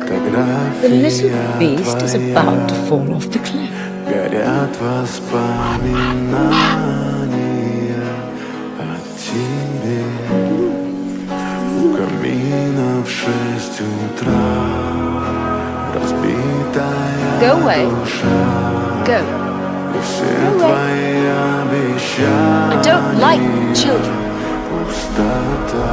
The little beast is about to fall off the cliff. Горят воспоминания о тебе. У камина в 6 утра разбитая Go away. душа. Go. И все твои обещания I don't like children. пустота.